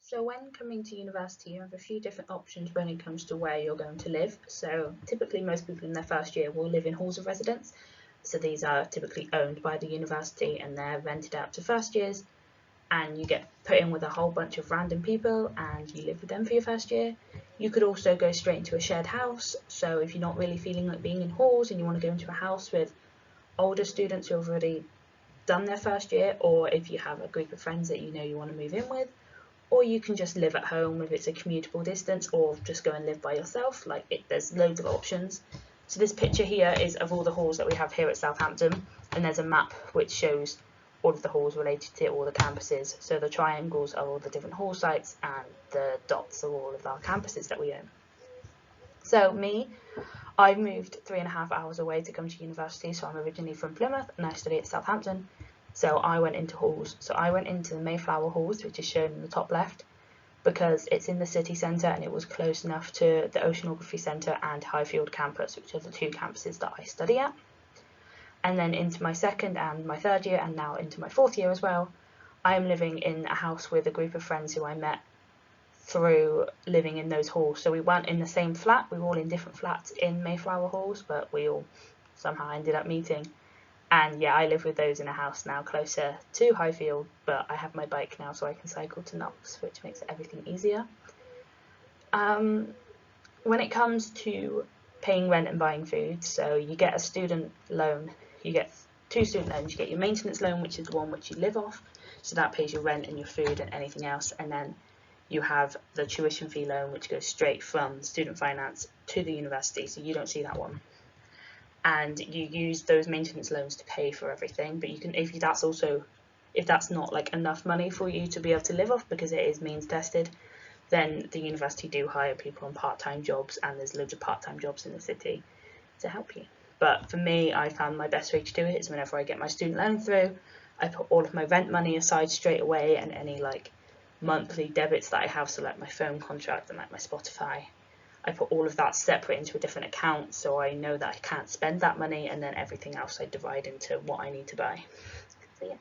So when coming to university, you have a few different options when it comes to where you're going to live. So typically most people in their first year will live in halls of residence. So these are typically owned by the university and they're rented out to first years, and you get put in with a whole bunch of random people and you live with them for your first year. You could also go straight into a shared house. So if you're not really feeling like being in halls and you want to go into a house with older students who have already done their first year, or if you have a group of friends that you know you want to move in with, or you can just live at home if it's a commutable distance, or just go and live by yourself. There's loads of options. So this picture here is of all the halls that we have here at Southampton, and there's a map which shows all of the halls related to all the campuses. So the triangles are all the different hall sites and the dots are all of our campuses that we own. So I moved 3.5 hours away to come to university. So I'm originally from Plymouth and I study at Southampton. So I went into halls. So I went into the Mayflower halls, which is shown in the top left, because it's in the city centre and it was close enough to the Oceanography Centre and Highfield campus, which are the two campuses that I study at. And then into my second and my third year, and now into my fourth year as well, I am living in a house with a group of friends who I met through living in those halls. So we weren't in the same flat, we were all in different flats in Mayflower halls, but we all somehow ended up meeting. And yeah, I live with those in a house now closer to Highfield, but I have my bike now so I can cycle to Knox, which makes everything easier. When it comes to paying rent and buying food, so you get a student loan, you get two student loans. You get your maintenance loan, which is the one which you live off, so that pays your rent and your food and anything else, and then you have the tuition fee loan, which goes straight from student finance to the university, so you don't see that one. And you use those maintenance loans to pay for everything, but you can, if that's not like enough money for you to be able to live off, because it is means tested, then the university do hire people on part-time jobs, and there's loads of part-time jobs in the city to help you. But for me, I found my best way to do it is whenever I get my student loan through, I put all of my rent money aside straight away, and any like monthly debits that I have, so like my phone contract and like my Spotify, I put all of that separate into a different account, so I know that I can't spend that money, and then everything else I divide into what I need to buy. So yeah.